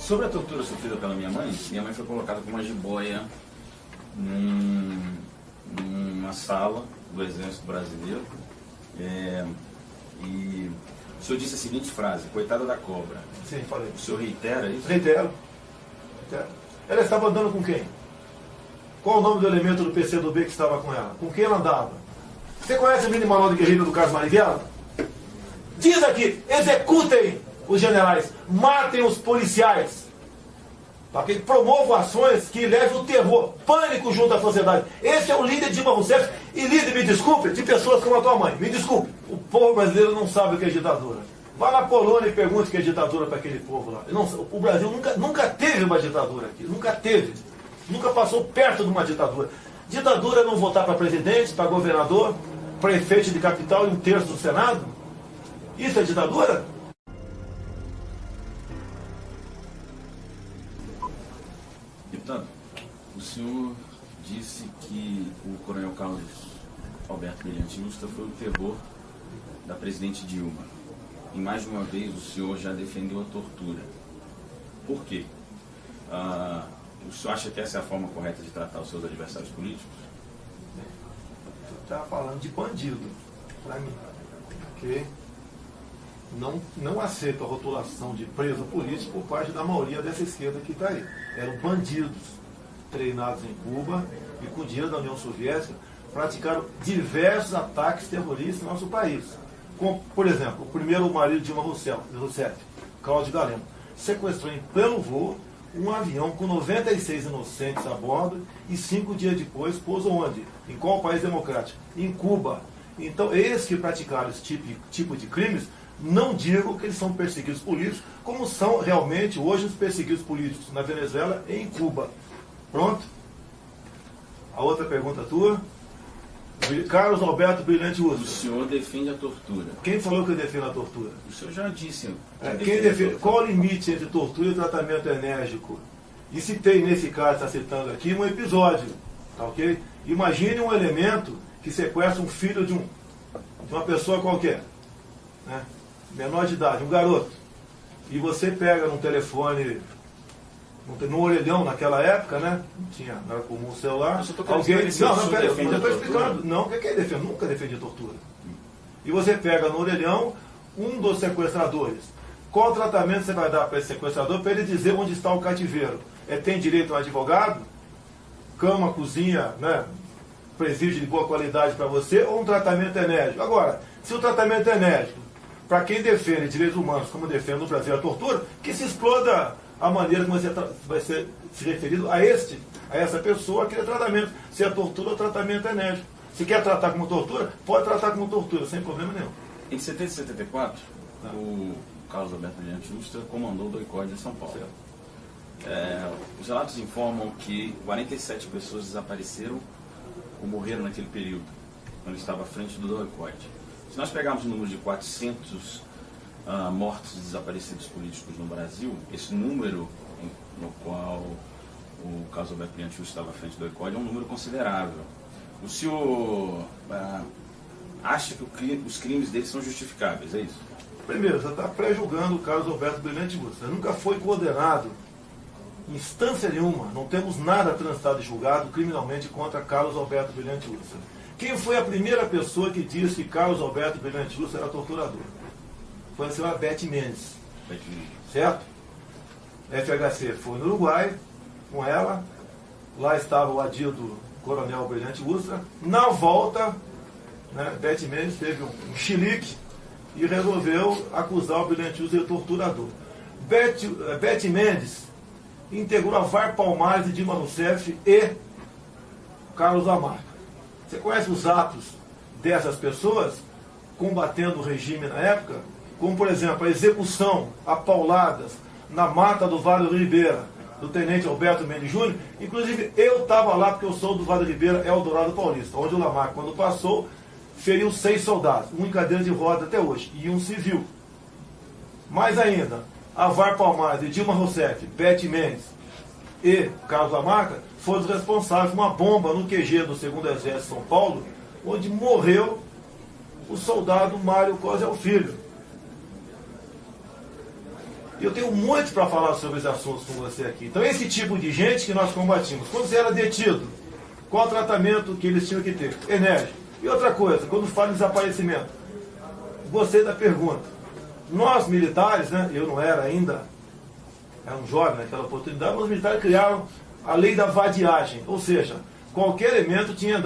Sobre a tortura sofrida pela minha mãe foi colocada com uma jiboia numa sala do Exército Brasileiro. E o senhor disse a seguinte frase: coitada da cobra. Sim, falei. O senhor reitera isso? Reitero. Ela estava andando com quem? Qual o nome do elemento do PCdoB que estava com ela? Com quem ela andava? Você conhece o mini manual de guerrilha do Carlos Marighella? Diz aqui: executem os generais, matem os policiais, para que promovam ações que levem o terror, pânico junto à sociedade. Esse é o líder de Dilma Rousseff, e líder, me desculpe, de pessoas como a tua mãe. Me desculpe, o povo brasileiro não sabe o que é ditadura. Vá na Polônia e pergunte o que é ditadura para aquele povo lá. Não, o Brasil nunca teve uma ditadura aqui, nunca teve. Nunca passou perto de uma ditadura. Ditadura é não votar para presidente, para governador, prefeito de capital e 1/3 do Senado? Isso é ditadura? Deputado, o senhor disse que o coronel Carlos Alberto Brilhante Ustra foi o terror da presidente Dilma. E mais de uma vez o senhor já defendeu a tortura. Por quê? O senhor acha que essa é a forma correta de tratar os seus adversários políticos? Você está falando de bandido, para mim. Porque não aceito a rotulação de preso político por parte da maioria dessa esquerda que está aí. Eram bandidos treinados em Cuba e com dinheiro da União Soviética praticaram diversos ataques terroristas no nosso país. Como, por exemplo, o primeiro marido de Dilma Rousseff, Cláudio Galeno, sequestrou em pleno voo um avião com 96 inocentes a bordo e 5 dias depois pousou onde? Em qual país democrático? Em Cuba. Então, esses que praticaram esse tipo de crimes, não digo que eles são perseguidos políticos, como são realmente hoje os perseguidos políticos na Venezuela e em Cuba. Pronto? A outra pergunta tua? Carlos Alberto Brilhante Ustra. O senhor defende a tortura. Quem falou que eu defendo a tortura? O senhor já disse. Quem defende? Qual o limite entre tortura e tratamento enérgico? E citei nesse caso, está citando aqui, um episódio. Tá ok? Imagine um elemento que sequestra um filho de uma pessoa qualquer, né? Menor de idade, um garoto. E você pega num telefone, no orelhão naquela época, né? Não era comum o celular. Alguém. Não, pera, eu estou explicando. Não, o que é defender? Nunca defendi tortura. E você pega no orelhão um dos sequestradores. Qual tratamento você vai dar para esse sequestrador para ele dizer onde está o cativeiro? Tem direito a um advogado? Cama, cozinha, né? Presídio de boa qualidade para você, ou um tratamento enérgico? Agora, se o tratamento é enérgico, para quem defende direitos humanos, como defende no Brasil a tortura, que se exploda a maneira como você vai ser se referido a essa pessoa, aquele tratamento. Se é tortura ou tratamento enérgico. Se quer tratar como tortura, pode tratar como tortura, sem problema nenhum. Em 70 e 74, o Carlos Alberto Brilhante Ustra comandou o DOI-CODE em São Paulo. Os relatos informam que 47 pessoas desapareceram ou morreram naquele período, quando ele estava à frente do DOI-CODE. Se nós pegarmos o número de 400 mortos e desaparecidos políticos no Brasil, esse número no qual o Carlos Alberto Brilhante Ustra estava à frente do DOI-CODE é um número considerável. O senhor acha que os crimes dele são justificáveis, é isso? Primeiro, você está pré-julgando o Carlos Alberto Brilhante Ustra. Nunca foi condenado, em instância nenhuma, não temos nada transitado e julgado criminalmente contra Carlos Alberto Brilhante Ustra. Quem foi a primeira pessoa que disse que Carlos Alberto Brilhante Ustra era torturador? Foi a senhora Beth Mendes. Certo? FHC foi no Uruguai, com ela. Lá estava o adido Coronel Brilhante Ustra. Na volta, né, Beth Mendes teve um chilique e resolveu acusar o Brilhante Ustra de torturador. Beth Mendes integrou a VAR Palmares de Dilma Rousseff e Carlos Lamarca. Você conhece os atos dessas pessoas combatendo o regime na época? Como, por exemplo, a execução a pauladas na mata do Vale do Ribeira, do tenente Alberto Mendes Júnior. Inclusive, eu estava lá porque eu sou do Vale do Ribeira, Eldorado Paulista, onde o Lamarca, quando passou, feriu 6 soldados, um em cadeira de roda até hoje, e um civil. Mais ainda, a VAR Palmares de Dilma Rousseff, Beth Mendes e Carlos Lamarca foram os responsáveis por uma bomba no QG do 2º Exército de São Paulo, onde morreu o soldado Mário Cosel Filho. E eu tenho muito para falar sobre os assuntos com você aqui. Então, esse tipo de gente que nós combatimos. Quando você era detido, qual o tratamento que eles tinham que ter? Enérgico. E outra coisa, quando fala em desaparecimento, gostei da pergunta. Nós, militares, né, eu não era ainda, era um jovem naquela oportunidade, mas os militares criaram a lei da vadiagem. Ou seja, qualquer elemento tinha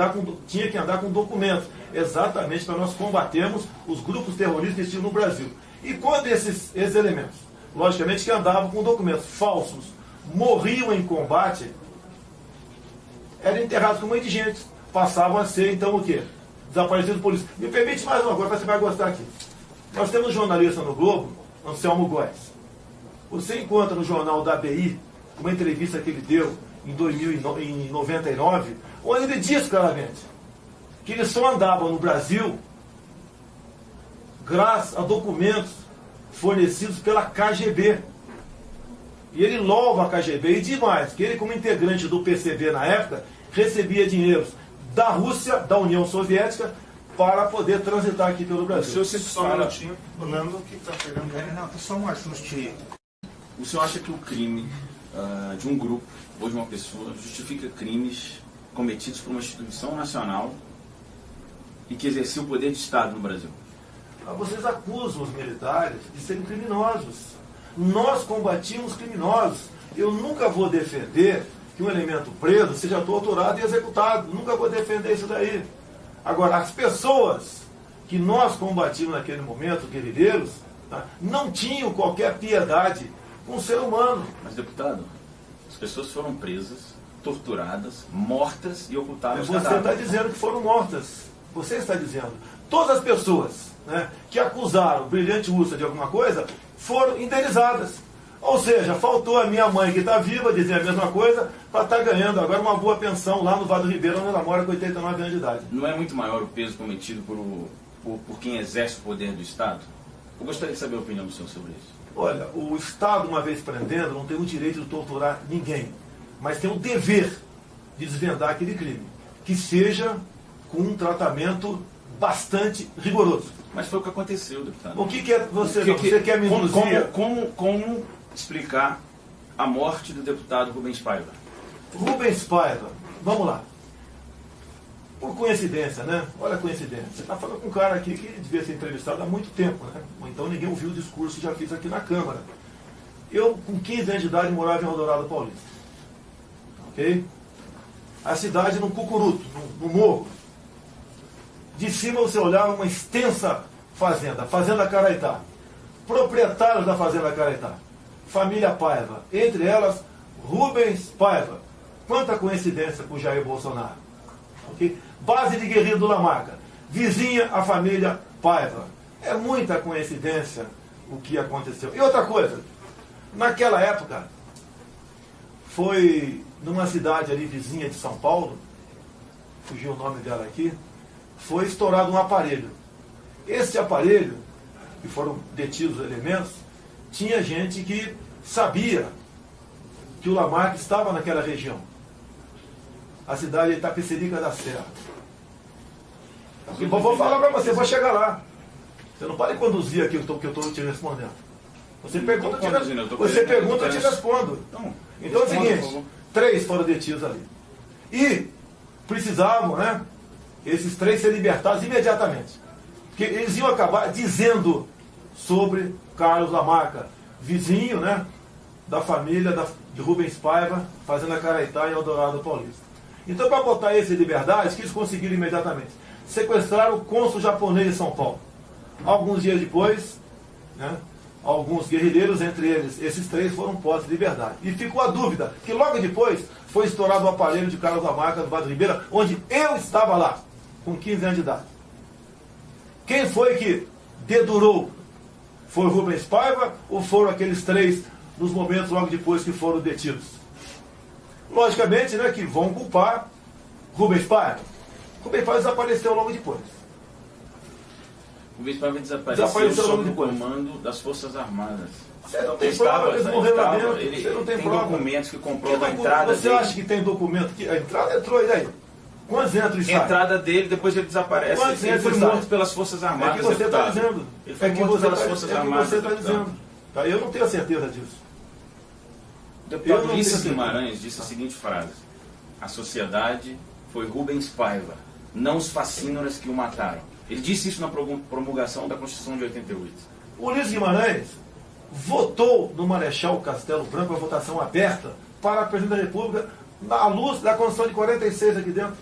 que andar com documentos, exatamente para nós combatermos os grupos terroristas que existiam no Brasil. E quando esses elementos, logicamente que andavam com documentos falsos, morriam em combate, eram enterrados como indigentes, passavam a ser, então, o quê? Desaparecidos por isso. Me permite mais uma coisa, você vai gostar aqui. Nós temos um jornalista no Globo, Anselmo Góes. Você encontra no jornal da ABI uma entrevista que ele deu em 99, onde ele diz claramente que ele só andava no Brasil graças a documentos fornecidos pela KGB. E ele louva a KGB e diz mais, que ele, como integrante do PCB na época, recebia dinheiros da Rússia, da União Soviética, para poder transitar aqui pelo Brasil. O senhor sempre fala... O Nando que está pegando... Não, só um ajuste. O senhor acha que o crime de um grupo ou de uma pessoa justifica crimes cometidos por uma instituição nacional e que exercia o poder de Estado no Brasil? Vocês acusam os militares de serem criminosos. Nós combatimos criminosos. Eu nunca vou defender que um elemento preso seja torturado e executado. Nunca vou defender isso daí. Agora, as pessoas que nós combatimos naquele momento, guerrilheiros, tá, não tinham qualquer piedade com o ser humano. Mas, deputado, as pessoas foram presas, torturadas, mortas e ocultadas. Você está dizendo que foram mortas. Você está dizendo. Todas as pessoas, né, que acusaram o Brilhante Ustra de alguma coisa foram indenizadas. Ou seja, faltou a minha mãe, que está viva, dizer a mesma coisa, para estar ganhando agora uma boa pensão lá no Vale do Ribeiro, onde ela mora com 89 anos de idade. Não é muito maior o peso cometido por quem exerce o poder do Estado? Eu gostaria de saber a opinião do senhor sobre isso. Olha, o Estado, uma vez prendendo, não tem o direito de torturar ninguém, mas tem o dever de desvendar aquele crime, que seja com um tratamento bastante rigoroso. Mas foi o que aconteceu, deputado. O que é você? Você quer me induzir? Como explicar a morte do deputado Rubens Paiva? Rubens Paiva, vamos lá. Por coincidência, né? Olha a coincidência. Você está falando com um cara aqui que devia ser entrevistado há muito tempo, né? Ou então ninguém ouviu o discurso que já fiz aqui na Câmara. Eu, com 15 anos de idade, morava em Eldorado Paulista. Ok? A cidade no Cucuruto, no morro. De cima você olhava uma extensa fazenda, Fazenda Caraitá. Proprietários da Fazenda Caraitá. Família Paiva. Entre elas, Rubens Paiva. Quanta coincidência com o Jair Bolsonaro. Okay? Base de guerrilha do Lamarca. Vizinha a família Paiva. É muita coincidência o que aconteceu. E outra coisa, naquela época, foi numa cidade ali vizinha de São Paulo, fugiu o nome dela aqui, foi estourado um aparelho. Esse aparelho, que foram detidos os elementos, tinha gente que sabia que o Lamarca estava naquela região. A cidade de Itapecerica da Serra. E vou falar para você, vou chegar lá. Você não pode conduzir aquilo que eu estou te respondendo. Você pergunta, eu te respondo. Então é o seguinte, 3 foram detidos ali. E precisavam, né, esses 3 ser libertados imediatamente. Porque eles iam acabar dizendo sobre Carlos Lamarca, vizinho, né, da família de Rubens Paiva, Fazenda Caraitá e Eldorado Paulista. Então, para botar esse em liberdade, que eles conseguiram imediatamente? Sequestraram o cônsul japonês de São Paulo. Alguns dias depois, né, alguns guerrilheiros, entre eles, esses 3 foram postos de liberdade. E ficou a dúvida, que logo depois foi estourado o aparelho de Carlos Lamarca, do Vale do Ribeira, onde eu estava lá, com 15 anos de idade. Quem foi que dedurou? Foi o Rubens Paiva ou foram aqueles 3 nos momentos logo depois que foram detidos? Logicamente, né, que vão culpar Rubens Paiva. Rubens Paiva desapareceu logo depois. Rubens Paiva desapareceu sob o comando das Forças Armadas. Você não tem prova que eles morreram lá dentro. Você não tem prova. Documentos que comprovam a entrada dele. Você acha que tem documento? Que a entrada entrou, e daí? Quantos entram e saem? Entrada dele, depois ele desaparece. Ele foi morto pelas Forças Armadas. É que você está dizendo. Ele foi morto pelas Forças Armadas. Você está dizendo. Tá? Eu não tenho certeza disso. O deputado Ulisses Guimarães disse a seguinte frase: a sociedade foi Rubens Paiva, não os facínoras que o mataram. Ele disse isso na promulgação da Constituição de 88. O Ulisses Guimarães votou no Marechal Castelo Branco, a votação aberta, para a Presidente da República, à luz da Constituição de 46 aqui dentro.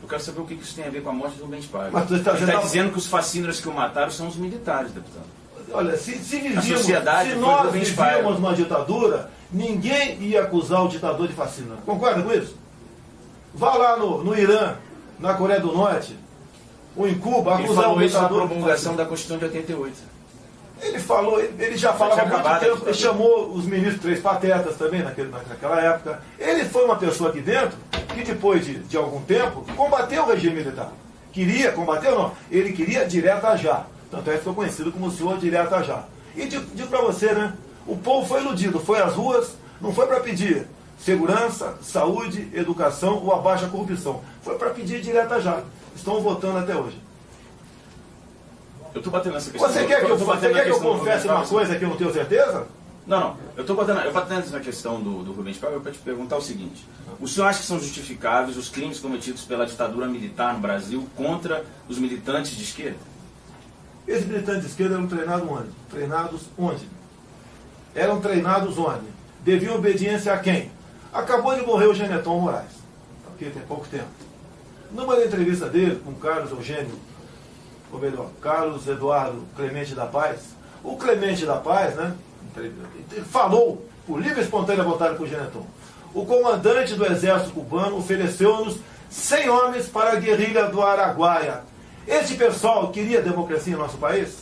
Eu quero saber o que isso tem a ver com a morte do Rubens Paiva. Mas Ele está dizendo que os fascínoras que o mataram são os militares, deputado. Olha, se sociedade nós vivíamos uma ditadura, ninguém ia acusar o ditador de fascínio. Concorda com isso? Vá lá no Irã, na Coreia do Norte, ou em Cuba, acusar o ditador. Ele falou isso na promulgação da Constituição de 88. Ele falou, ele já falava há muito tempo, ele chamou os ministros três patetas também naquela época. Ele foi uma pessoa aqui dentro que depois de algum tempo combateu o regime militar. Queria combater ou não? Ele queria direta já. Tanto é que ficou conhecido como o senhor direta já. E digo para você, né? O povo foi iludido, foi às ruas, não foi para pedir segurança, saúde, educação ou a baixa corrupção. Foi para pedir direta já. Estão votando até hoje. Eu estou batendo nessa questão. Você quer que eu confesse uma coisa que eu não tenho certeza? Não. Eu estou batendo nessa questão do Rubens Paiva para te perguntar o seguinte. O senhor acha que são justificáveis os crimes cometidos pela ditadura militar no Brasil contra os militantes de esquerda? Esses militantes de esquerda eram treinados onde? Eram treinados onde? Deviam obediência a quem? Acabou de morrer o Geneton Moraes, aqui tem pouco tempo. Numa entrevista dele com Carlos Eduardo Clemente da Paz, o Clemente da Paz, né, falou, por livre e espontânea vontade por Geneton, o comandante do exército cubano ofereceu-nos 100 homens para a guerrilha do Araguaia. Este pessoal queria democracia em nosso país?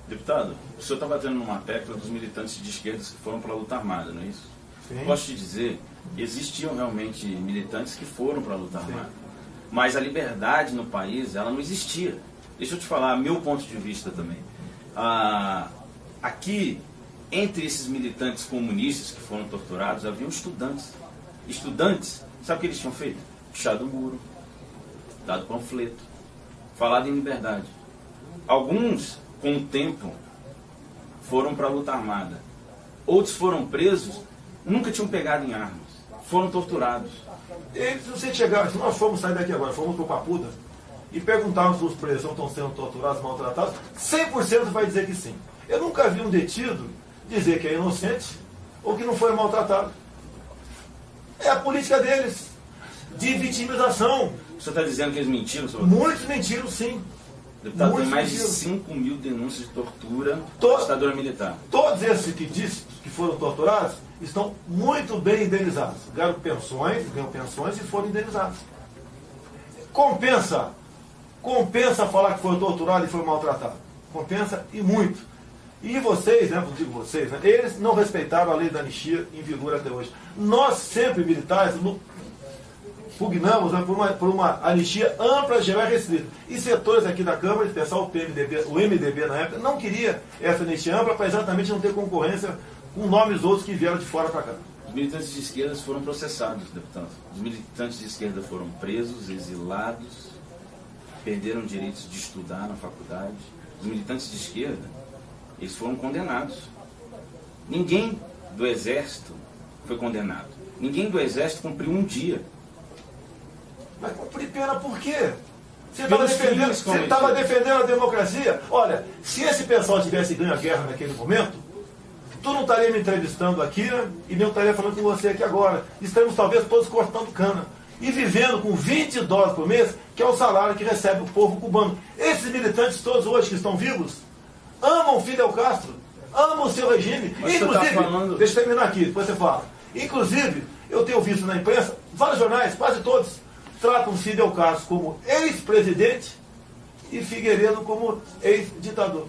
Deputado, o senhor está batendo numa tecla dos militantes de esquerda que foram para a luta armada, não é isso? Sim. Posso te dizer que existiam realmente militantes que foram para a luta armada. Mas a liberdade no país, ela não existia. Deixa eu te falar, meu ponto de vista também. Aqui, entre esses militantes comunistas que foram torturados, haviam estudantes. Estudantes, sabe o que eles tinham feito? Puxado o muro, dado panfleto, falado em liberdade. Alguns, com o tempo, foram para a luta armada. Outros foram presos, nunca tinham pegado em armas. Foram torturados. E se você chegar, se nós formos sair daqui agora, formos para o Papuda, e perguntarmos se os presos estão sendo torturados, maltratados, 100% vai dizer que sim. Eu nunca vi um detido dizer que é inocente ou que não foi maltratado. É a política deles, de vitimização. O senhor está dizendo que eles mentiram sobre Muitos mentiram, sim. Deputado, tem mais de 5 mil denúncias de tortura da ditadura militar. Todos esses que dizem que foram torturados estão muito bem indenizados. Ganham pensões e foram indenizados. Compensa falar que foi torturado e foi maltratado. Compensa e muito. E vocês, né, eu digo vocês, né, eles não respeitaram a lei da anistia em vigor até hoje. Nós sempre, militares, pugnamos, né, por uma anistia ampla, geral e restrita. E setores aqui da Câmara, em especial o MDB na época, não queria essa anistia ampla para exatamente não ter concorrência com nomes outros que vieram de fora para cá. Os militantes de esquerda foram processados, deputado. Os militantes de esquerda foram presos, exilados, perderam direitos de estudar na faculdade. Os militantes de esquerda, eles foram condenados. Ninguém do Exército foi condenado. Ninguém do Exército cumpriu um dia. Mas cumprir pena por quê? Você estava defendendo a democracia? Olha, se esse pessoal tivesse ganho a guerra naquele momento, tu não estaria me entrevistando aqui, né? E nem estaria falando com você aqui agora. Estaremos talvez todos cortando cana e vivendo com $20 por mês, que é o salário que recebe o povo cubano. Esses militantes todos hoje que estão vivos amam Fidel Castro, amam o seu regime. Mas inclusive, tá falando... deixa eu terminar aqui, depois você fala. Inclusive, eu tenho visto na imprensa, vários jornais, quase todos, tratam Fidel Castro como ex-presidente e Figueiredo como ex-ditador.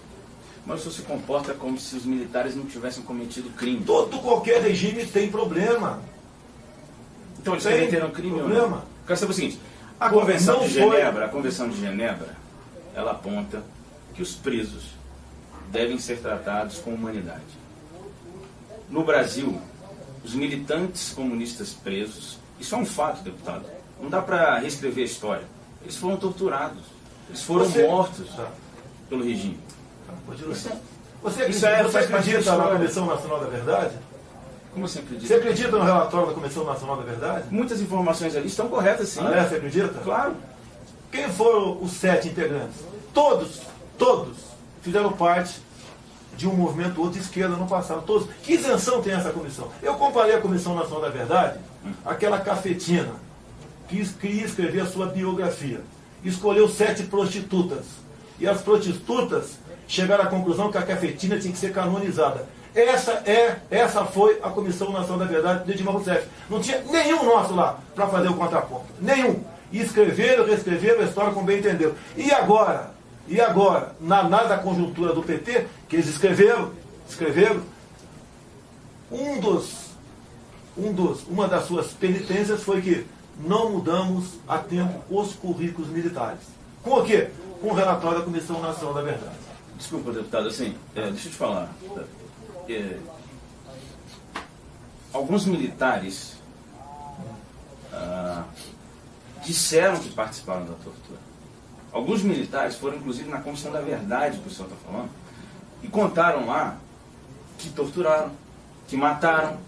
Mas o senhor se comporta como se os militares não tivessem cometido crime. Qualquer regime tem problema. Então eles cometeram crime problema. ou não? Quero saber o seguinte, a Convenção de Genebra, ela aponta que os presos devem ser tratados com humanidade. No Brasil, os militantes comunistas presos, isso é um fato, deputado, não dá para reescrever a história. Eles foram torturados, eles foram mortos pelo regime. Você Isso é acredita na Comissão Nacional da Verdade? Como você acredita? Você acredita no relatório da Comissão Nacional da Verdade? Muitas informações ali estão corretas, sim. Ah, você acredita? Claro. Quem foram os 7 integrantes? Todos fizeram parte de um movimento ou de esquerda no passado. Todos. Que isenção tem essa comissão? Eu comparei a Comissão Nacional da Verdade àquela cafetina que queria escrever a sua biografia. Escolheu 7 prostitutas. E as prostitutas chegaram à conclusão que a cafetina tinha que ser canonizada. Essa foi a Comissão Nacional da Verdade de Dilma Rousseff. Não tinha nenhum nosso lá para fazer o contraponto. Nenhum. E escreveram, reescreveram a história como bem entenderam. E agora, na análise da conjuntura do PT, que eles escreveram, uma das suas penitências foi que não mudamos a tempo os currículos militares. Com o quê? Com o relatório da Comissão Nacional da Verdade. Desculpa, deputado, assim, deixa eu te falar. Alguns militares disseram que participaram da tortura. Alguns militares foram, inclusive, na Comissão da Verdade, que o senhor está falando, e contaram lá que torturaram, que mataram.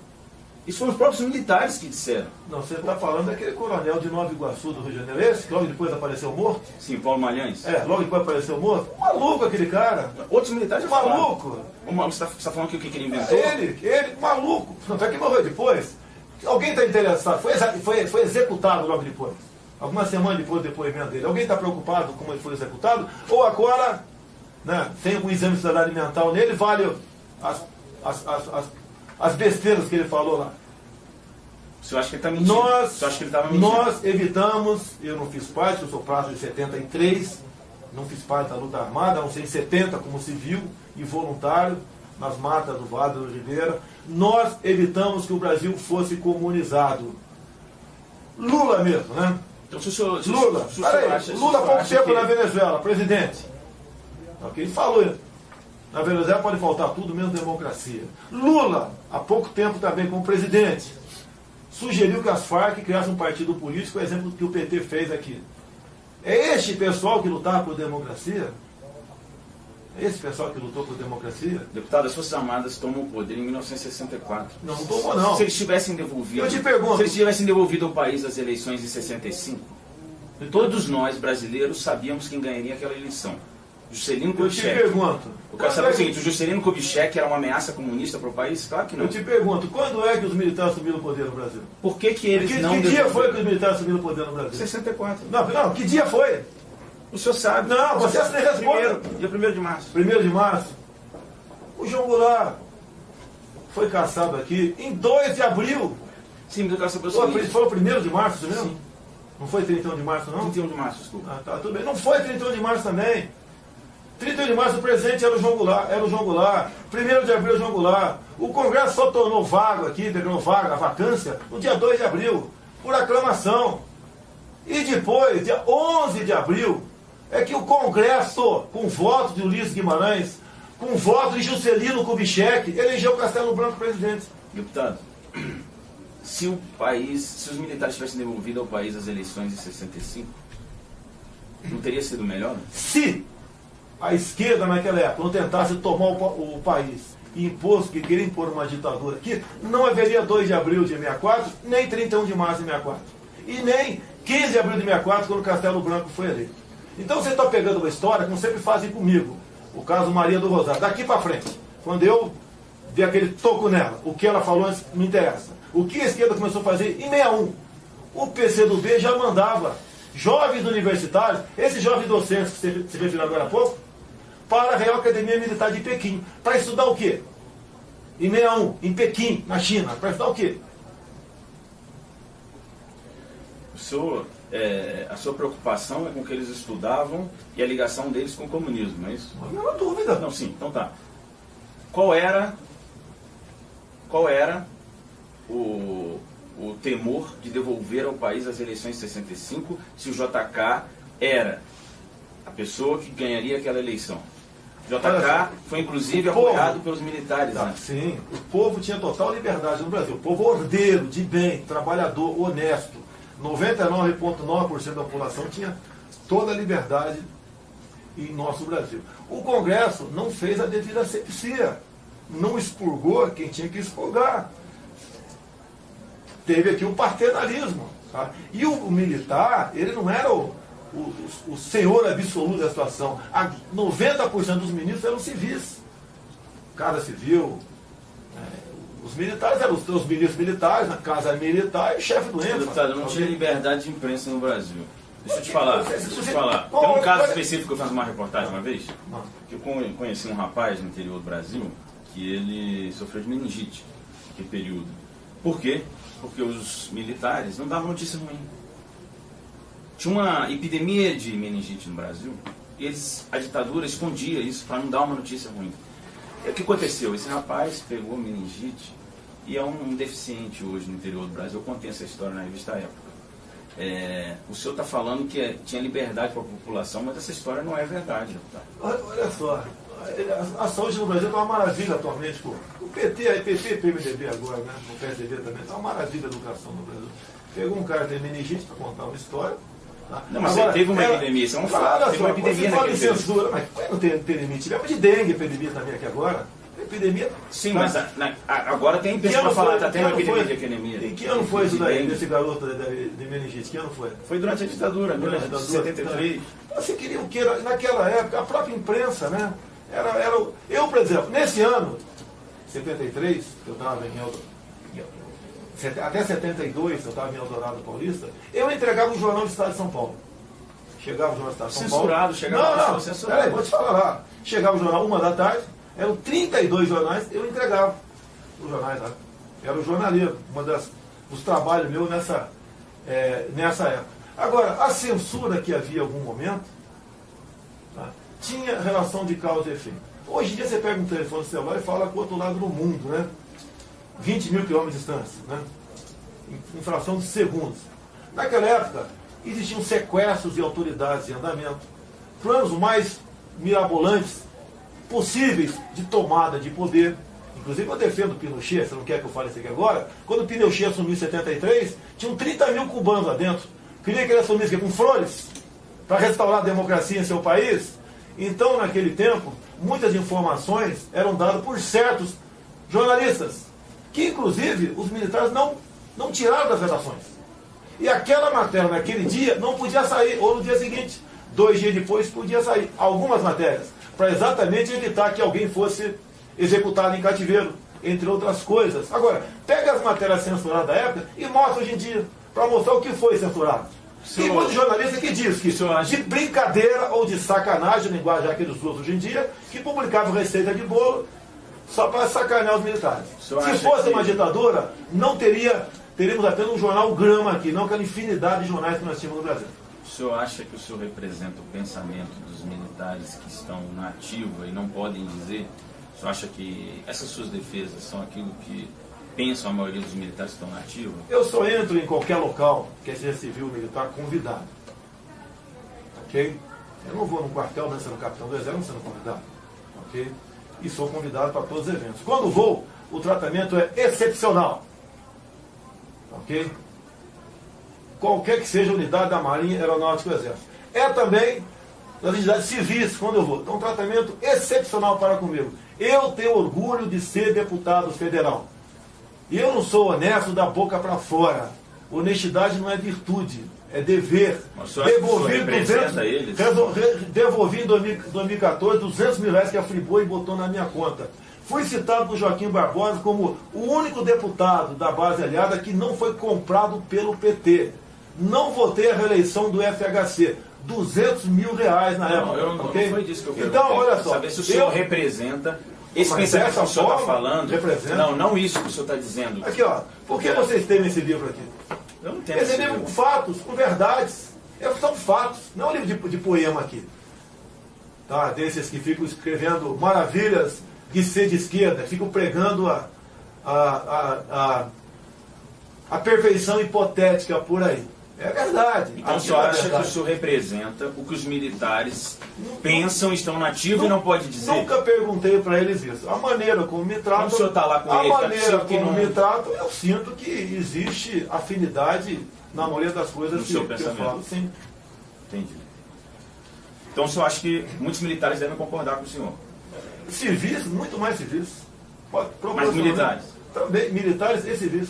Isso foram os próprios militares que disseram. Não, você está falando daquele coronel de Nova Iguaçu, do Rio de Janeiro, esse que logo depois apareceu morto? Sim, Paulo Malhães. Logo depois apareceu morto. Maluco aquele cara. Outros militares maluco. Você está falando que o que ele inventou? Ele, maluco. Tanto é que morreu depois. Alguém está interessado? Foi executado logo depois. Algumas semanas depois do depoimento dele. Alguém está preocupado como ele foi executado? Ou agora, né, tem um exame de cidadania mental nele, vale as besteiras que ele falou lá. O senhor acha que ele está mentindo? Nós evitamos, eu não fiz parte, eu sou prazo de 73, não fiz parte da luta armada, não sei em 70 como civil e voluntário, nas matas do Vale do Ribeira. Nós evitamos que o Brasil fosse comunizado. Lula mesmo, né? Então, se o senhor Lula há pouco tempo na Venezuela, presidente. Okay? Ele falou, na Venezuela pode faltar tudo, menos democracia. Lula, há pouco tempo também como presidente, sugeriu que as Farc criassem um partido político, o exemplo que o PT fez aqui. É este pessoal que lutava por democracia? É esse pessoal que lutou por democracia? Deputado, as Forças Armadas tomam o poder em 1964. Não tomou, não. Se eles tivessem devolvido... Eu te pergunto... Se eles tivessem devolvido ao país as eleições em 65, todos nós, brasileiros, sabíamos quem ganharia aquela eleição. Juscelino Kubitschek. Eu te pergunto... Eu quero saber o seguinte, o Juscelino Kubitschek era uma ameaça comunista para o país? Claro que não. Eu te pergunto, quando é que os militares assumiram o poder no Brasil? Por que eles não... Que dia foi que os militares assumiram o poder no Brasil? 64. Não, que dia foi? O senhor sabe. Não, você nem responde. Dia 1º de março. 1º de março. O João Goulart foi caçado aqui em 2 de abril. Sim, mas eu quero saber o seguinte. Foi o 1º de março, isso mesmo? Sim. Não foi 31 de março, não? 31 de março, desculpa. Ah, tá, tudo bem. Não foi 31 de março também. 31 de março o presidente era o João Goulart. 1º de abril o João Goulart. O Congresso só tornou vago aqui, declarou vaga, a vacância, no dia 2 de abril, por aclamação. E depois, dia 11 de abril, é que o Congresso, com voto de Ulisses Guimarães, com voto de Juscelino Kubitschek, elegeu Castelo Branco presidente. Deputado, se os militares tivessem devolvido ao país as eleições em 65, não teria sido melhor? Se a esquerda naquela época não tentasse tomar o país e que queria impor uma ditadura aqui, não haveria 2 de abril de 64, nem 31 de março de 64. E nem 15 de abril de 64, quando Castelo Branco foi eleito. Então você está pegando uma história, como sempre fazem comigo, o caso Maria do Rosário, daqui para frente, quando eu vi aquele toco nela, o que ela falou antes me interessa. O que a esquerda começou a fazer em 61? O PCdoB já mandava jovens universitários, esses jovens docentes que você se referiu agora há pouco, para a Real Academia Militar de Pequim, para estudar o quê? Em 61, em Pequim, na China, para estudar o quê? A sua preocupação é com o que eles estudavam e a ligação deles com o comunismo, não é isso? Não há dúvida. Não, sim, então tá. Qual era o temor de devolver ao país as eleições de 65 se o JK era a pessoa que ganharia aquela eleição? O JK foi inclusive apoiado pelos militares. Né? Sim, o povo tinha total liberdade no Brasil. O povo ordeiro, de bem, trabalhador, honesto. 99,9% da população tinha toda a liberdade em nosso Brasil. O Congresso não fez a devida asepsia, não expurgou quem tinha que expurgar. Teve aqui o paternalismo. Tá? E o militar, ele não era o senhor absoluto da situação. 90% dos ministros eram civis. Casa Civil, os militares eram os ministros militares, na Casa Militar e chefe do ENFA. Deputado, não tinha liberdade de imprensa no Brasil. Deixa eu te falar. Tem um caso específico que eu faço uma reportagem uma vez, que eu conheci um rapaz no interior do Brasil, que ele sofreu de meningite naquele período. Por quê? Porque os militares não davam notícia ruim. Tinha uma epidemia de meningite no Brasil, e a ditadura escondia isso para não dar uma notícia ruim. E o que aconteceu? Esse rapaz pegou meningite e é um deficiente hoje no interior do Brasil. Eu contei essa história na revista Época. O senhor está falando que tinha liberdade para a população, mas essa história não é verdade. Tá? Olha só, a saúde no Brasil está uma maravilha atualmente. Pô. O PT, a EPP, PMDB agora, né? O PSDB também, está uma maravilha a educação no Brasil. Pegou um cara que tem meningite para contar uma história. Tá? Não, mas agora, teve uma epidemia, isso é um fato. Teve uma epidemia naquele período. Censura, mas não tem epidemia. Tivemos de dengue epidemia também aqui agora. Epidemia. Sim, mas agora tem pessoa para falar, está tendo uma epidemia de epidemia. Em que ano foi isso daí, desse garoto de meningite? Que ano foi? Foi durante a ditadura, 1973. Você queria o que? Naquela época, a própria imprensa, né? Eu, por exemplo, nesse ano, 73, eu estava até 72, eu estava em Eldorado Paulista, eu entregava o Jornal do Estado de São Paulo. Chegava o Jornal do Estado de São Paulo. Censurado, chegava censurado. Peraí, vou te falar lá. Chegava o jornal 1 da tarde, eram 32 jornais, eu entregava os jornais lá. Era o jornalismo, dos trabalhos meus nessa época. Agora, a censura que havia em algum momento, tá, tinha relação de causa e efeito. Hoje em dia você pega um telefone celular e fala com o outro lado do mundo, né? 20 mil quilômetros de distância, né? Em fração de segundos. Naquela época, existiam sequestros de autoridades em andamento, planos mais mirabolantes possíveis de tomada de poder. Inclusive eu defendo o Pinochet, você não quer que eu fale isso aqui agora? Quando o Pinochet assumiu em 73, tinham 30 mil cubanos lá dentro. Queria que ele assumisse com flores para restaurar a democracia em seu país. Então, naquele tempo, muitas informações eram dadas por certos jornalistas, que inclusive os militares não tiraram das redações. E aquela matéria naquele dia não podia sair, ou no dia seguinte, 2 dias depois podia sair. Algumas matérias, para exatamente evitar que alguém fosse executado em cativeiro, entre outras coisas. Agora, pega as matérias censuradas da época e mostra hoje em dia, para mostrar o que foi censurado. Tem muitos jornalistas que diz que de brincadeira ou de sacanagem, a linguagem que eles usam hoje em dia, que publicavam receita de bolo só para sacanear os militares. Se fosse uma ditadura, não teríamos apenas um jornal Grama aqui, não aquela infinidade de jornais que nós tínhamos no Brasil. O senhor acha que o senhor representa o pensamento dos militares que estão na ativa e não podem dizer? O senhor acha que essas suas defesas são aquilo que pensam a maioria dos militares que estão na ativa? Eu só entro em qualquer local, quer seja civil ou militar, convidado. Ok? Eu não vou num quartel não sendo capitão do exército, não sendo convidado. Ok? E sou convidado para todos os eventos. Quando vou, o tratamento é excepcional. Ok? Qualquer que seja a unidade da Marinha, Aeronáutica ou Exército. É também das entidades civis, quando eu vou. Então, um tratamento excepcional para comigo. Eu tenho orgulho de ser deputado federal. E eu não sou honesto da boca para fora. Honestidade não é virtude, é dever. Devolvi em 2014 200 mil reais que a Friboi botou na minha conta. Fui citado por Joaquim Barbosa como o único deputado da base aliada que não foi comprado pelo PT. Não votei a reeleição do FHC. 200 mil reais na época. Não foi disso que eu perguntei. Então, olha só. Saber se o senhor representa esse pensamento que o senhor está falando. Representa. Não isso que o senhor está dizendo. Aqui, ó. Por que vocês temem esse livro aqui? Eu não tenho esse livro com fatos, com verdades. São fatos. Não é um livro de poema aqui. Tá? Desses que ficam escrevendo maravilhas de ser de esquerda, ficam pregando a perfeição hipotética por aí. É verdade. Então o senhor acha que o senhor representa o que os militares pensam, estão na ativa e não pode dizer? Nunca perguntei para eles isso. A maneira como me tratam, o senhor está lá com a eles, maneira como me tratam, eu sinto que existe afinidade na maioria das coisas que eu falo. Sim. Entendi. Então o senhor acha que muitos militares devem concordar com o senhor? Civis, muito mais civis. Mais militares? Também, militares e civis.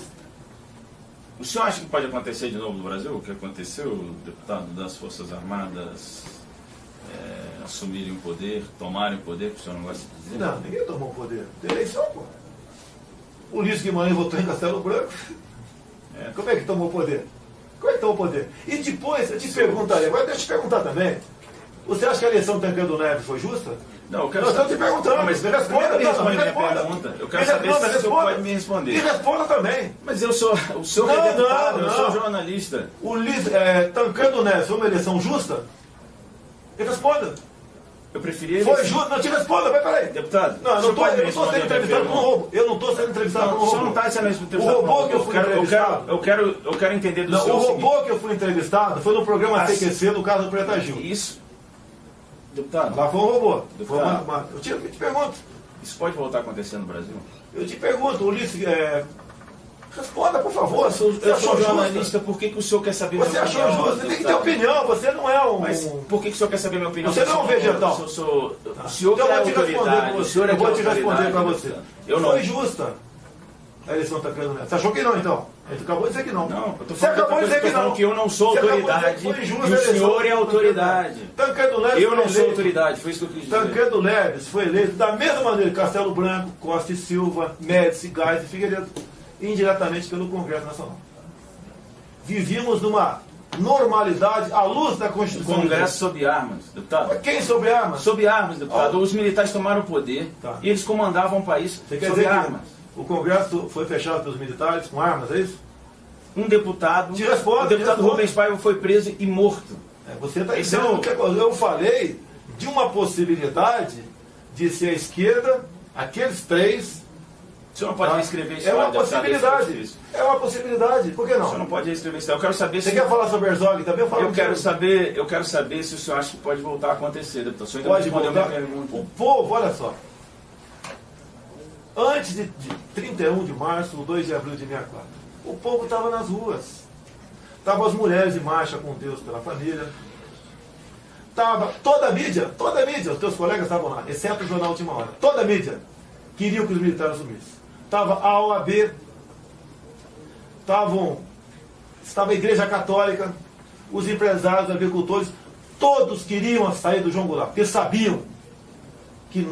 O senhor acha que pode acontecer de novo no Brasil? O que aconteceu, deputado, das Forças Armadas assumirem o poder, tomarem o poder, que o senhor não gosta de dizer? Não, ninguém tomou o poder. Tem eleição, pô. O Ulisses Guimarães votou em Castelo Branco. Como é que tomou o poder? Como é que tomou o poder? E depois, eu te perguntaria, agora deixa eu te perguntar também. Você acha que a eleição do Tancredo Neves foi justa? Não, eu quero Nós estamos te perguntando, mas responda, me responde minha pergunta. Eu quero saber se o senhor pode me responder. E responda também. Mas eu sou, o senhor Não, é deputado, não, eu sou não. jornalista. O Tancredo Neves foi uma eleição justa? E responda. Eu preferia... Foi justo? Não te responda, vai, peraí. Deputado, Não, eu não estou sendo responder entrevistado por um robô. Eu não estou sendo entrevistado por um o senhor robô. não está sendo entrevistado. O robô que eu fui entrevistado. Eu quero entender do Não, senhor o o seguinte. robô que eu fui entrevistado foi no programa Ah, CQC do caso do Preta Gil. Isso, deputado, Lá foi um robô. Deputado. Foi eu te pergunto. isso pode voltar a acontecer no Brasil? Eu te pergunto, Ulisses. Responda, por favor. Eu sou achou jornalista, justa? por que o senhor quer saber Você minha achou opinião? justo? Você tem que ter deputado? opinião. Você não é um. Mas por que o senhor quer saber minha opinião? Você não é um vegetal. O senhor Então que é eu vou te responder autoridade. para O você. senhor é Eu vou que te é responder para autoridade, você. deputado. Eu não. Foi justa a eleição do Tancredo Neves. Você achou que não, então? A gente acabou de dizer que não. Não, eu tô Você acabou de dizer que não. que eu não sou Você acabou de autoridade dizer que foi injusta e o a eleição senhor é do autoridade. Tancredo Neves Eu foi não sou eleito. autoridade, foi isso que eu quis dizer. Tancredo Neves foi eleito da mesma maneira que Castelo Branco, Costa e Silva, Médici, Gás e Figueiredo, indiretamente pelo Congresso Nacional. Vivíamos numa normalidade à luz da O Constituição. Congresso sob armas, deputado. Mas quem sobre armas? Sob armas, deputado. Os militares tomaram o poder Tá. e eles comandavam o país Você quer sob dizer armas. que o Congresso foi fechado pelos militares com armas, é isso? Um deputado, Te respondo, o deputado te respondo. Rubens Paiva foi preso e morto. Você está Esse dizendo é o- que eu falei de uma possibilidade de ser a esquerda, aqueles três. O senhor não pode reescrever isso. É uma deputado, possibilidade. isso é difícil. É uma possibilidade. Por que O senhor não? não pode reescrever isso. Eu quero saber Você se... quer falar sobre Herzog também? Eu quero saber se o senhor acha que pode voltar a acontecer, deputado. O senhor ainda Pode não respondeu voltar. minha pergunta. O povo, olha só. Antes de 31 de março, no 2 de abril de 64, o povo estava nas ruas. Estavam as mulheres em marcha com Deus pela família. Estava toda a mídia, os teus colegas estavam lá, exceto o jornal Última Hora. Toda a mídia queriam que os militares assumissem. Estava a OAB, estava a Igreja Católica, os empresários, os agricultores, todos queriam a saída do João Goulart, porque sabiam que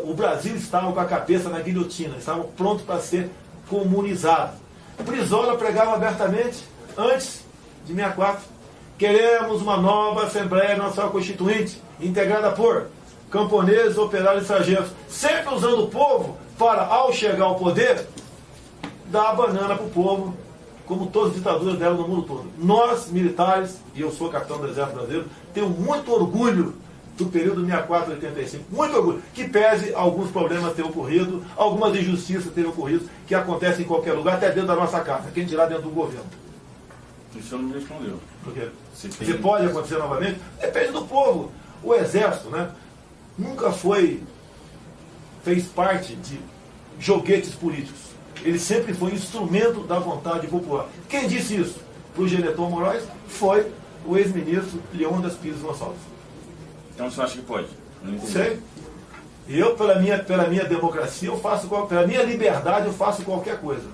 o Brasil estava com a cabeça na guilhotina, estava pronto para ser comunizado. Brizola pregava abertamente, antes de 64, queremos uma nova Assembleia Nacional Constituinte, integrada por camponeses, operários e sargentos, sempre usando o povo para, ao chegar ao poder, dar a banana para o povo, como todas as ditaduras deram no mundo todo. Nós, militares, e eu sou capitão do Exército Brasileiro, tenho muito orgulho do período 64 a 85, muito orgulho, que pese alguns problemas terem ocorrido, algumas injustiças terem ocorrido, que acontecem em qualquer lugar, até dentro da nossa casa, quem dirá dentro do governo. O senhor não me respondeu. Por quê? Se Se pode acontecer novamente, depende do povo. O Exército, né, nunca fez parte de joguetes políticos. Ele sempre foi instrumento da vontade popular. Quem disse isso para o Geneton Moraes foi o ex-ministro Leônidas Pires Gonçalves. Então o senhor acha que pode? Não entendi. Sei. E eu, pela minha democracia, pela minha liberdade, eu faço qualquer coisa.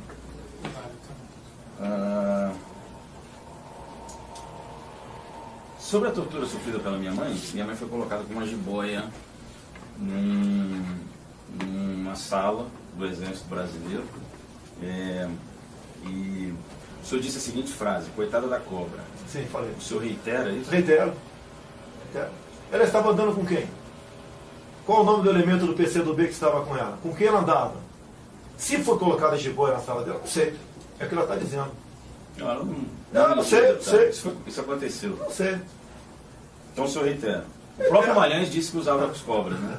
Sobre a tortura sofrida pela minha mãe foi colocada com uma jiboia numa sala do Exército Brasileiro. E o senhor disse a seguinte frase: coitada da cobra. Sim, falei. O senhor reitera isso? Reitero. Ela estava andando com quem? Qual o nome do elemento do PCdoB que estava com ela? Com quem ela andava? Se foi colocada jiboia na sala dela, não sei. É o que ela está dizendo. Não sei. Isso aconteceu. Não sei. Então o senhor reitera. O próprio Malhães disse que usava as cobras, né?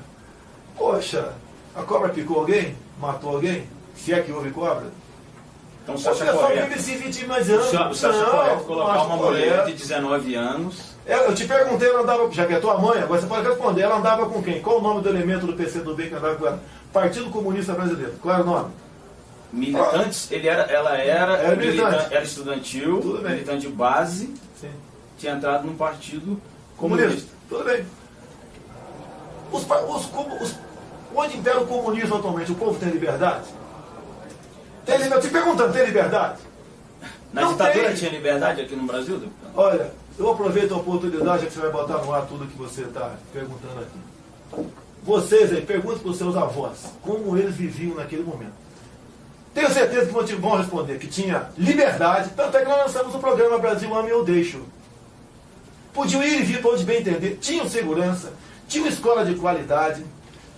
Poxa, a cobra picou alguém? Matou alguém? Se é que houve cobra? Então o O senhor acha pessoal correto? vive se vitimizando. O senhor acha correto colocar uma mulher de 19 anos... Eu te perguntei, ela andava, já que é tua mãe, agora você pode responder, ela andava com quem? Qual o nome do elemento do PCdoB que andava com ela? Partido Comunista Brasileiro, qual era o nome? Militantes, ela era militante. Era estudantil, Tudo bem. militante de base, Sim. tinha entrado num partido Comunista. Tudo bem. Onde impera o comunismo atualmente, o povo tem liberdade? Tem liberdade? Te perguntando, tem liberdade? Na ditadura tinha liberdade aqui no Brasil, deputado? Olha, eu aproveito a oportunidade que você vai botar no ar tudo que você está perguntando aqui. Vocês aí, perguntem para os seus avós como eles viviam naquele momento. Tenho certeza que vão responder que tinha liberdade, tanto é que nós lançamos o programa Brasil Ame ou Deixo. Podiam ir e vir para onde bem entender. Tinham segurança, tinham escola de qualidade,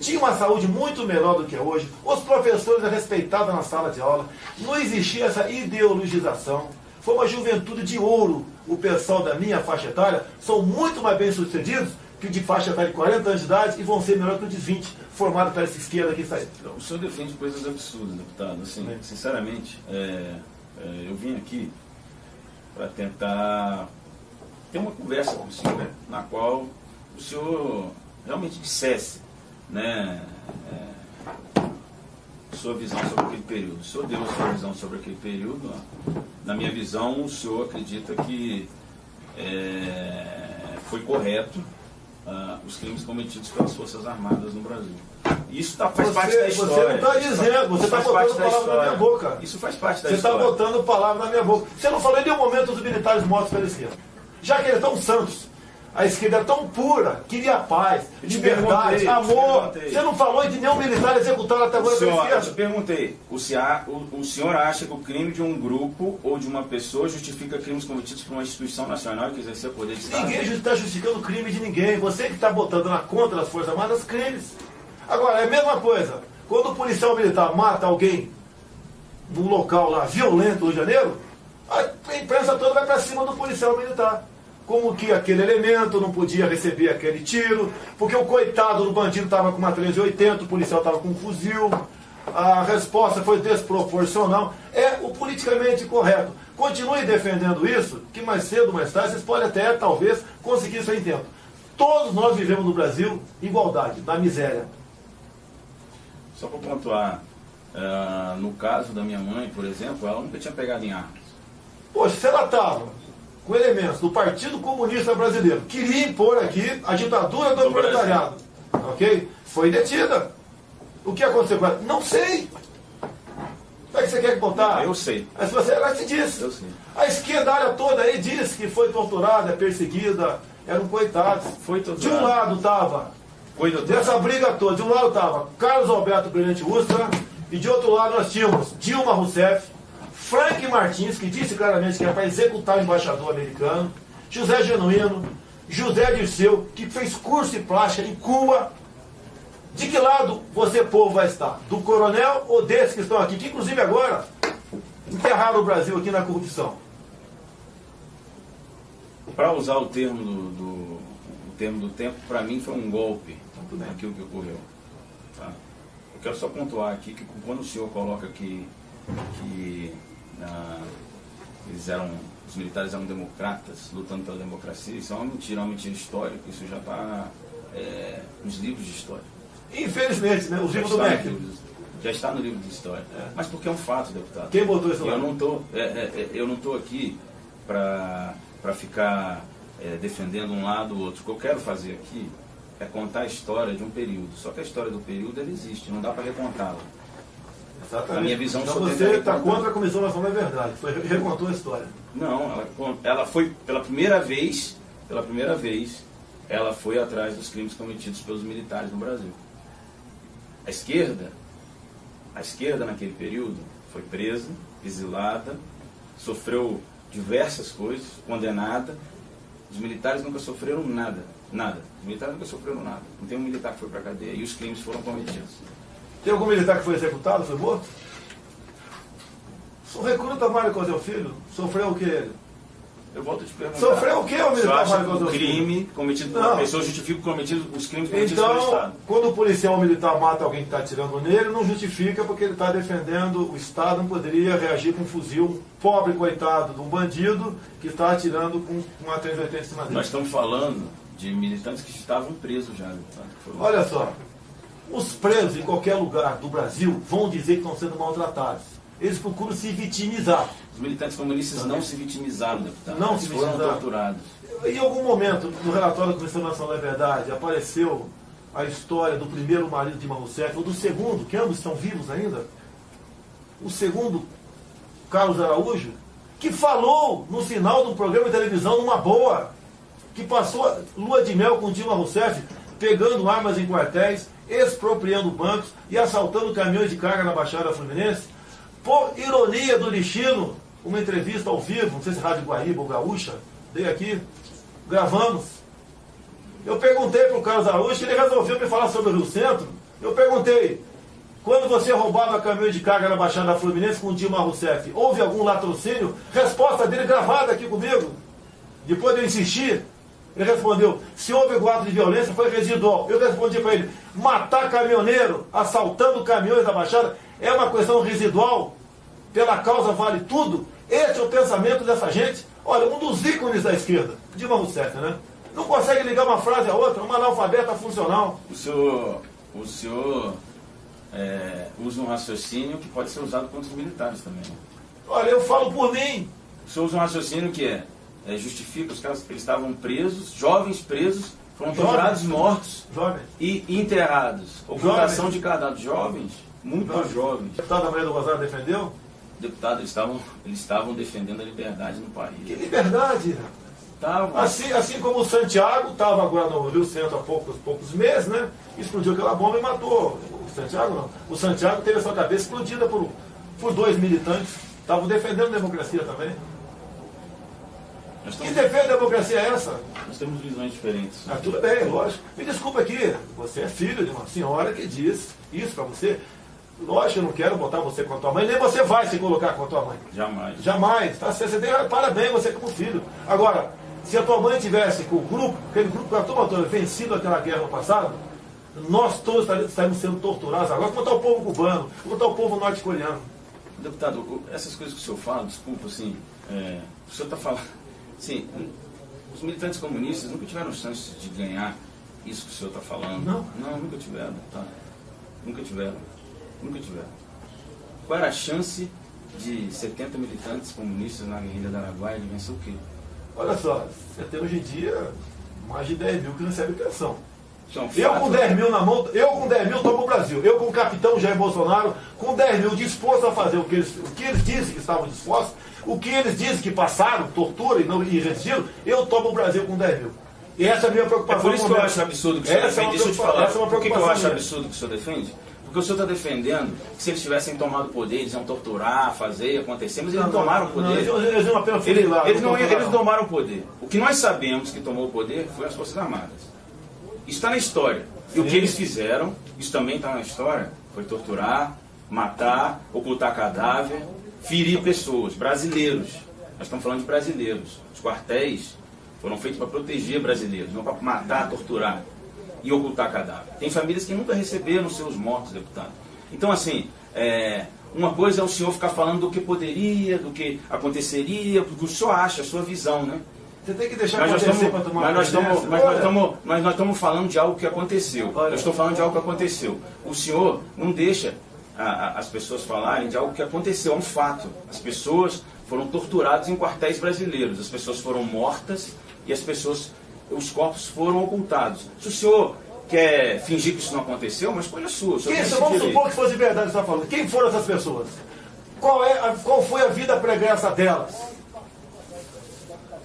tinha uma saúde muito melhor do que é hoje, os professores eram respeitados na sala de aula, não existia essa ideologização, foi uma juventude de ouro. O pessoal da minha faixa etária são muito mais bem sucedidos que o de faixa etária de 40 anos de idade e vão ser melhor que o de 20, formado para essa esquerda que está aí. O senhor defende coisas absurdas, deputado. Assim, sinceramente, eu vim aqui para tentar ter uma conversa com o senhor, na qual o senhor realmente dissesse, né, sua visão sobre aquele período. O senhor deu a sua visão sobre aquele período. Na minha visão, o senhor acredita que foi correto os crimes cometidos pelas Forças Armadas no Brasil. Isso faz parte da história. Você não está dizendo, você está botando palavras na minha boca. Isso faz parte da história. Você está botando palavras na minha boca. Você não falou em nenhum momento dos militares mortos pela esquerda. Já que eles estão santos. A esquerda é tão pura, queria paz, liberdade, amor. Você não falou de nenhum militar executado até agora pela esquerda. Eu te perguntei, o senhor acha que o crime de um grupo ou de uma pessoa justifica crimes cometidos por uma instituição nacional que exercer poder de Estado? Ninguém está justificando o crime de ninguém. Você que está botando na conta das Forças Armadas crimes. Agora, é a mesma coisa. Quando o policial militar mata alguém num local lá violento no Rio de Janeiro, a imprensa toda vai para cima do policial militar. Como que aquele elemento não podia receber aquele tiro, porque o coitado do bandido estava com uma 1380, o policial estava com um fuzil, a resposta foi desproporcional. É o politicamente correto. Continue defendendo isso, que mais cedo ou mais tarde vocês podem até, talvez, conseguir seu intento. Todos nós vivemos no Brasil igualdade, na miséria. Só para pontuar, no caso da minha mãe, por exemplo, ela nunca tinha pegado em armas. Poxa, se ela estava com elementos do Partido Comunista Brasileiro, queria impor aqui a ditadura do proletariado, ok? Foi detida. O que aconteceu com ela? Não sei. Como é que você quer botar? Eu sei. Mas você, ela te disse. Eu sei. A esquerda área toda aí disse que foi torturada, perseguida, eram coitados. Foi torturada. De um lado estava, dessa briga toda, de um lado estava Carlos Alberto Brilhante Ustra, e de outro lado nós tínhamos Dilma Rousseff, Frank Martins, que disse claramente que era para executar o embaixador americano, José Genuíno, José Dirceu, que fez curso de plástica em Cuba. De que lado você, povo, vai estar? Do coronel ou desses que estão aqui, que inclusive agora enterraram o Brasil aqui na corrupção? Para usar o termo do tempo, para mim foi um golpe aquilo que ocorreu. Tá? Eu quero só pontuar aqui que quando o senhor coloca que os militares eram democratas, lutando pela democracia, isso é uma mentira histórica, isso já está nos livros de história. Infelizmente, né? Os livros do MEC. Já está no livro de história. Mas porque é um fato, deputado. Quem botou isso lá? Eu não estou aqui para ficar defendendo um lado ou outro. O que eu quero fazer aqui é contar a história de um período. Só que a história do período ela existe, não dá para recontá-la. Exatamente. A minha visão então você está contra a Comissão Nacional da Verdade, recontou a história. Não, ela foi pela primeira vez, ela foi atrás dos crimes cometidos pelos militares no Brasil. A esquerda naquele período foi presa, exilada, sofreu diversas coisas, condenada. Os militares nunca sofreram nada. Os militares nunca sofreram nada. Não tem um militar que foi para a cadeia e os crimes foram cometidos. Tem algum militar que foi executado, foi morto? O recruta Mário Cosel Filho sofreu o que ele? Eu volto a te perguntar. Sofreu o que o militar Mário Cosel Filho? O crime cometido por uma pessoa justifica os crimes cometidos pelo Estado. Então, quando o policial militar mata alguém que está atirando nele, não justifica porque ele está defendendo o Estado, não poderia reagir com um fuzil, um pobre coitado de um bandido que está atirando com uma 380 em cima dele. Nós estamos falando de militantes que estavam presos já. Olha só, os presos em qualquer lugar do Brasil vão dizer que estão sendo maltratados. eles procuram se vitimizar. Os militantes comunistas não se vitimizaram, deputado. Não Eles se foram vitimizaram. torturados. Em algum momento, no relatório da Comissão Nacional da Verdade, apareceu a história do primeiro marido de Dilma Rousseff, ou do segundo, que ambos estão vivos ainda, o segundo, Carlos Araújo, que falou no final de um programa de televisão numa boa, que passou lua de mel com Dilma Rousseff, pegando armas em quartéis, expropriando bancos e assaltando caminhões de carga na Baixada Fluminense. Por ironia do destino, uma entrevista ao vivo, não sei se Rádio Guaíba ou Gaúcha, dei aqui, gravamos. Eu perguntei para o Carlos Araújo, que ele resolveu me falar sobre o Rio Centro. Eu perguntei, quando você roubava caminhão de carga na Baixada Fluminense com Dilma Rousseff, houve algum latrocínio? Resposta dele gravada aqui comigo. Depois de eu insistir, ele respondeu, se houve ato de violência, foi residual. Eu respondi para ele, matar caminhoneiro, assaltando caminhões da Baixada, é uma questão residual? Pela causa vale tudo? Esse é o pensamento dessa gente? Olha, um dos ícones da esquerda, Dilma Rousseff, né? Não consegue ligar uma frase a outra, uma analfabeta funcional. O senhor usa um raciocínio que pode ser usado contra os militares também. Né? Olha, eu falo por mim. O senhor usa um raciocínio que justifica os caras que eles estavam presos, jovens presos, foram torturados, mortos Jovens. e enterrados. Ocultação de cadáveres. Jovens, muito jovens. O deputado Maria do Rosário defendeu? Deputado, eles estavam defendendo a liberdade no país. Que liberdade! Estavam. Assim como o Santiago estava agora no Rio Centro há poucos meses, né? Explodiu aquela bomba e matou. O Santiago não. O Santiago teve a sua cabeça explodida por 2 militantes. Estavam defendendo a democracia também. Que defesa da democracia é essa? Nós temos visões diferentes. Ah, tudo bem, lógico. Me desculpa aqui, você é filho de uma senhora que diz isso para você. Lógico, eu não quero botar você com a tua mãe, nem você vai se colocar com a tua mãe. Jamais. Jamais. Tá? Você tem parabéns, você como filho. Agora, se a tua mãe tivesse com o grupo, aquele grupo com a turma toda vencido aquela guerra no passado, nós todos estaríamos sendo torturados agora. Como está o povo cubano, como está o povo norte-coreano. Deputado, essas coisas que o senhor fala, desculpa, assim, o senhor está falando. Sim, os militantes comunistas nunca tiveram chance de ganhar isso que o senhor está falando. Não? Não, nunca tiveram. Tá? Nunca tiveram. Nunca tiveram. Qual era a chance de 70 militantes comunistas na guerrilha da Araguaia de vencer o quê? Olha só, você tem hoje em dia mais de 10 mil que recebem pensão. Então, Eu com 10 mil na mão, eu com 10 mil tomo o Brasil. Eu com o capitão Jair Bolsonaro, com 10 mil disposto a fazer o que eles dizem que estavam dispostos, o que eles dizem que passaram, tortura e resistiram, eu tomo o Brasil com 10 mil. E essa é a minha preocupação. É por isso que eu acho absurdo que o senhor defende. Deixa eu te falar. Por que eu acho absurdo que o senhor defende? Porque o senhor está defendendo que se eles tivessem tomado o poder, eles iam torturar, fazer, acontecer, mas eles não tomaram o poder. Eles tomaram o poder. O que nós sabemos que tomou o poder foi as Forças Armadas. Isso está na história. E o que eles fizeram, isso também está na história, foi torturar, matar, ocultar cadáver, ferir pessoas, brasileiros. Nós estamos falando de brasileiros. Os quartéis foram feitos para proteger brasileiros, não para matar, torturar e ocultar cadáver. Tem famílias que nunca receberam seus mortos, deputado. Então, assim, uma coisa é o senhor ficar falando do que poderia, do que aconteceria, do que o senhor acha, a sua visão, né? Você tem que deixar acontecer para tomar mas nós estamos falando de algo que aconteceu. Eu estou falando de algo que aconteceu. O senhor não deixa as pessoas falarem de algo que aconteceu, é um fato. As pessoas foram torturadas em quartéis brasileiros, as pessoas foram mortas e os corpos foram ocultados. Se o senhor quer fingir que isso não aconteceu, mas escolha sua. Vamos supor que fosse verdade o que você está falando. Quem foram essas pessoas? Qual foi a vida pregressa delas?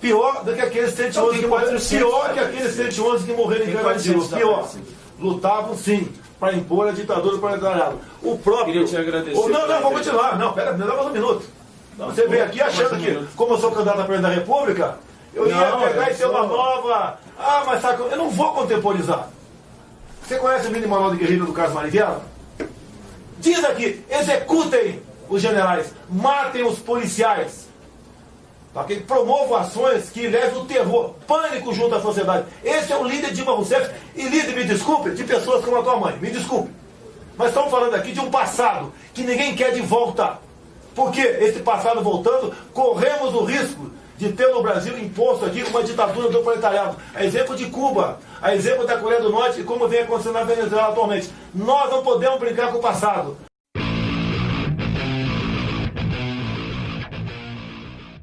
Pior do que aqueles 111 que morreram. Pior que aqueles 111 que morreram em guerra civil. Pior. Lutavam sim para impor a ditadura do proletariado. O próprio. Queria te agradecer. Não, vou continuar. Não, pera, me dá mais um minuto. Você veio aqui achando que, como eu sou candidato a presidente da República, eu ia pegar e ter uma nova. Ah, mas sabe, eu não vou contemporizar. Você conhece o mini manual de guerrilha do Carlos Marighella? Diz aqui: executem os generais, matem os policiais. Okay? Promovam ações que levem o terror, pânico junto à sociedade. Esse é o líder de Dilma Rousseff. E líder, me desculpe, de pessoas como a tua mãe. Me desculpe. Mas estamos falando aqui de um passado que ninguém quer de volta. Porque esse passado voltando, corremos o risco de ter no Brasil imposto aqui uma ditadura do proletariado. A exemplo de Cuba, a exemplo da Coreia do Norte e como vem acontecendo na Venezuela atualmente. Nós não podemos brincar com o passado.